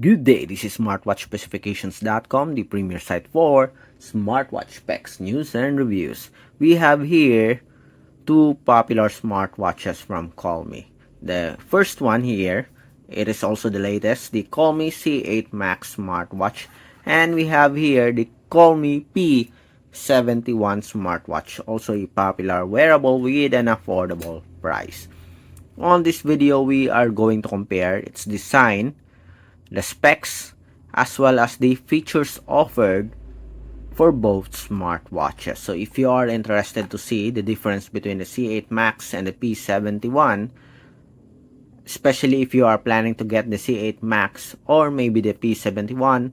Good day, this is smartwatchspecifications.com, the premier site for smartwatch specs, news, and reviews. We have here two popular smartwatches from Colmi. The first one here, it is also the latest, the Colmi C8 Max smartwatch. And we have here the Colmi P71 smartwatch, also a popular wearable with an affordable price. On this video, we are going to compare its design, the specs, as well as the features offered for both smartwatches. So if you are interested to see the difference between the C8 Max and the P71, especially if you are planning to get the C8 Max or maybe the P71,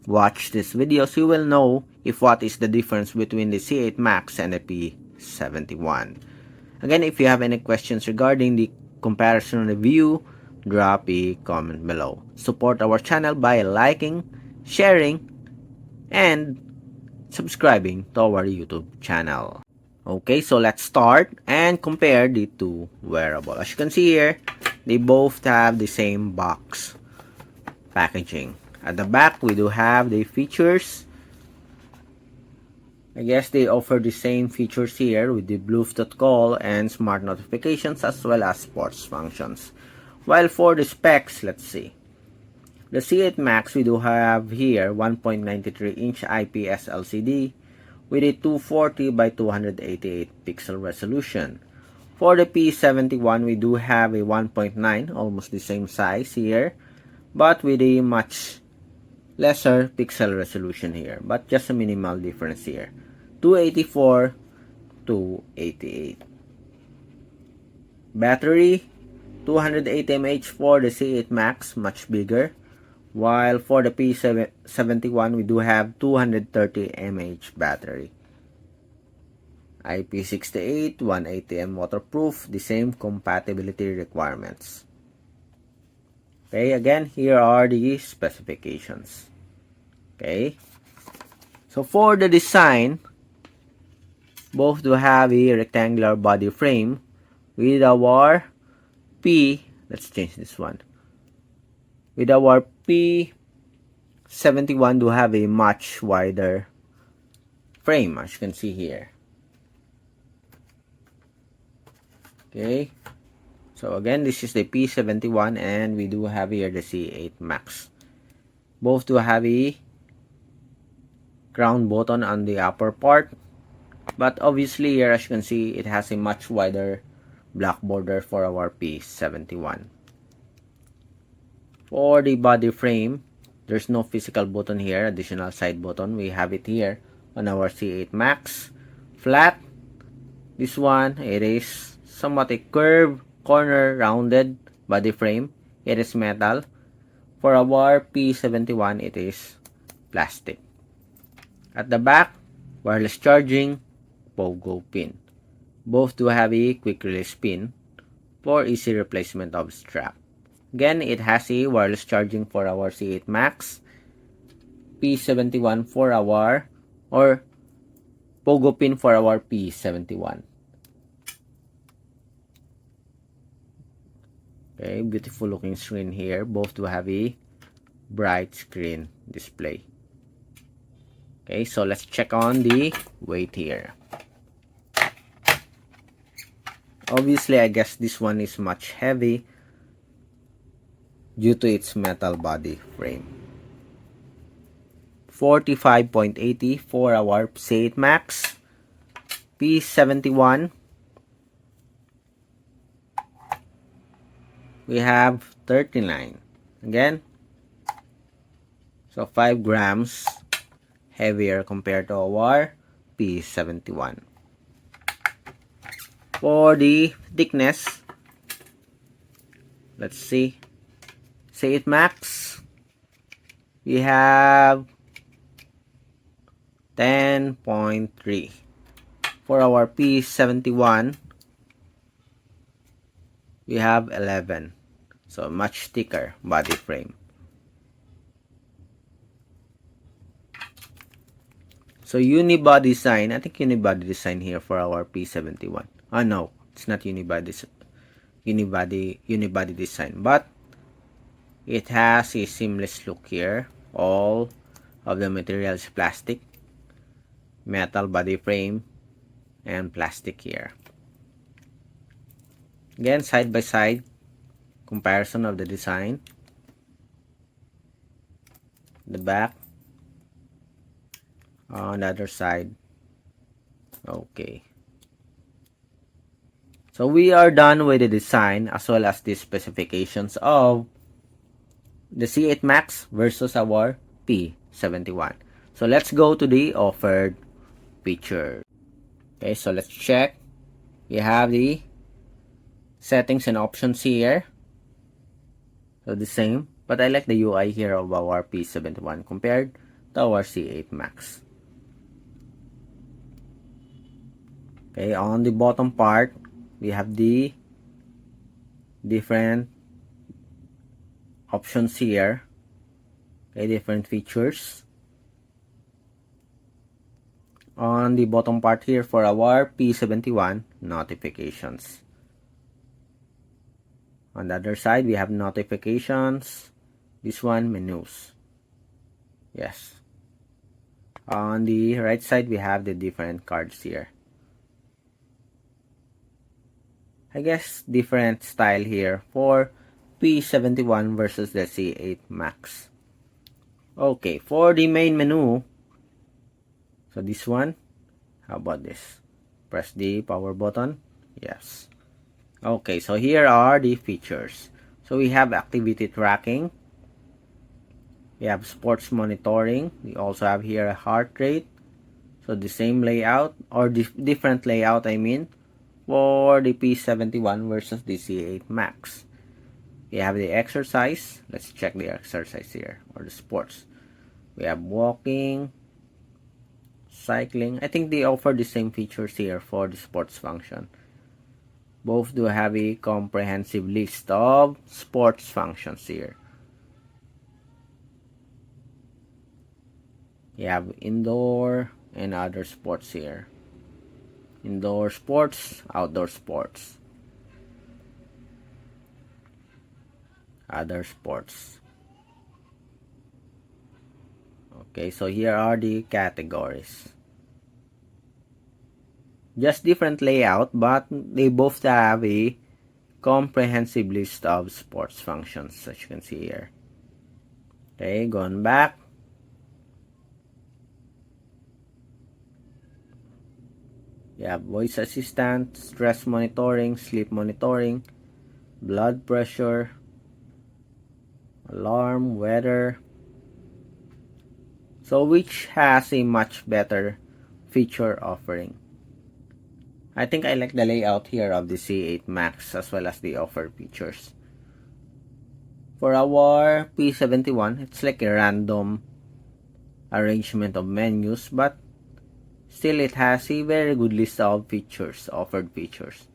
watch this video so you will know if what is the difference between the C8 Max and the P71. Again, if you have any questions regarding the comparison review, drop a comment below. Support our channel by liking, sharing, and subscribing to our YouTube channel. Okay, so let's start and compare the two wearables. As you can see here, they both have the same box packaging. At the back, we do have the features. I guess they offer the same features here with the Bluetooth call and smart notifications as well as sports functions. While for the specs, let's see. The C8 Max, we do have here 1.93-inch IPS LCD with a 240 by 288 pixel resolution. For the P71, we do have a 1.9, almost the same size here, but with a much lesser pixel resolution here, but just a minimal difference here. 284 to 88. Battery, 280 mAh for the C8 Max, much bigger. While for the P71, we do have 230 mAh battery. IP68, 180M waterproof, the same compatibility requirements. Okay, again, here are the specifications. Okay, so for the design, both do have a rectangular body frame with our let's change this one. With our P71 do have a much wider frame, as you can see here. Okay, so again, this is the P71 and we do have here the C8 Max. Both do have a crown button on the upper part, but obviously here, as you can see, it has a much wider black border for our P71. For the body frame, there's no physical button here, additional side button. We have it here on our C8 Max. Flat. This one, it is somewhat a curved, corner rounded body frame. It is metal. For our P71, it is plastic. At the back, wireless charging, pogo pin. Both do have a quick release pin for easy replacement of strap. Again, it has a wireless charging for our C8 Max, P71 for our, or pogo pin for our P71. Okay, beautiful looking screen here. Both do have a bright screen display. Okay, so let's check on the weight here. Obviously, I guess this one is much heavy due to its metal body frame. 45.80 for our C8 Max. P71, we have 39. Again, so 5 grams heavier compared to our P71. For the thickness, let's see. C8 Max, we have 10.3. For our P71, we have 11. So much thicker body frame. So unibody design, I think unibody design here for our P71. No, it's not unibody design, but It has a seamless look here. All of the material is plastic, metal body frame, and plastic here. Again, side by side comparison of the design. The back on the other side. Okay. So we are done with the design as well as the specifications of the C8 Max versus our P71. So let's go to the offered feature. Okay, so let's check. You have the settings and options here. So the same, but I like the UI here of our P71 compared to our C8 Max. Okay, on the bottom part, we have the different options here. Okay, different features. On the bottom part here for our P71, notifications. On the other side, we have notifications. This one, menus. Yes. On the right side, we have the different cards here. I guess different style here for P71 versus the C8 Max. Okay, for the main menu, so this one, how about this? Press the power button. Yes. Okay, so here are the features. So we have activity tracking. We have sports monitoring. We also have here a heart rate. So the same layout or different layout, I mean, for the P71 versus the C8 Max. We have the exercise. Let's check the exercise here or the sports. We have walking, cycling. I think they offer the same features here for the sports function. Both do have a comprehensive list of sports functions here. You have indoor and other sports here. Indoor sports, outdoor sports. Other sports. Okay, so here are the categories. Just different layout, but they both have a comprehensive list of sports functions, as you can see here. Okay, going back. You have voice assistant, stress monitoring, sleep monitoring, blood pressure, alarm, weather. So which has a much better feature offering? I think I like the layout here of the C8 Max as well as the offered features. For our P71, it's like a random arrangement of menus, but still it has a very good list of features, offered features.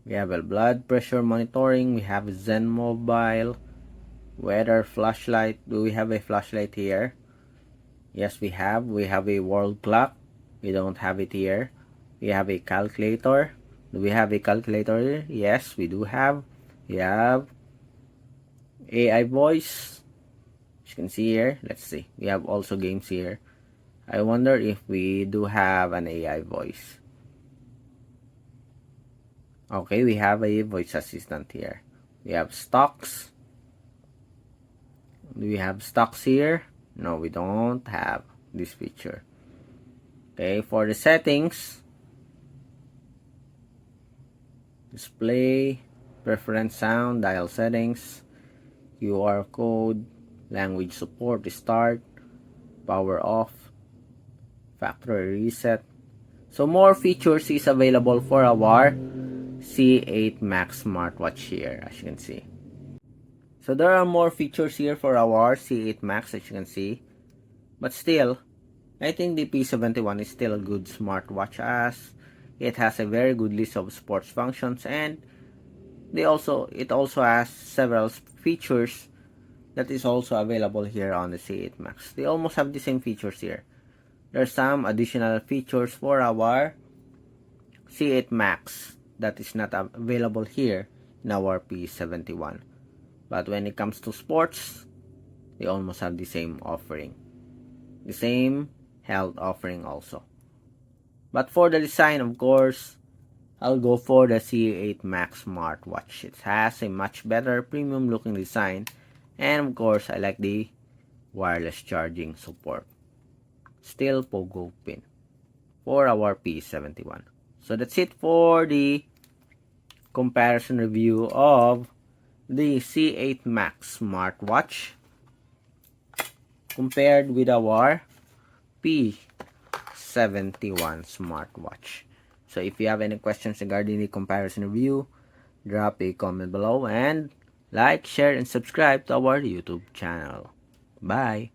We have a blood pressure monitoring, we have Zen Mobile, weather, flashlight. Do we have a flashlight here? Yes, we have. We have a world clock. We don't have it here. We have a calculator. Do we have a calculator here? Yes, we do have. We have AI voice. As you can see here. Let's see. We have also games here. I wonder if we do have an AI voice. Okay, we have a voice assistant here. We have stocks. Do we have stocks here? No, we don't have this feature. Okay, for the settings, display, preference sound, dial settings, QR code, language support, start, power off, factory reset. So more features is available for our C8 Max smartwatch here, as you can see. So there are more features here for our C8 Max, as you can see. But still, I think the P71 is still a good smartwatch as it has a very good list of sports functions, and it also has several features that is also available here on the C8 Max. They almost have the same features here. There are some additional features for our C8 Max that is not available here in our P71. But when it comes to sports, they almost have the same offering. The same health offering also. But for the design, of course, I'll go for the C8 Max smartwatch. It has a much better premium looking design, and of course I like the wireless charging support. Still pogo pin for our P71. So that's it for the comparison review of the C8 Max smartwatch compared with our P71 smartwatch. So if you have any questions regarding the comparison review, drop a comment below and like, share, and subscribe to our YouTube channel. Bye!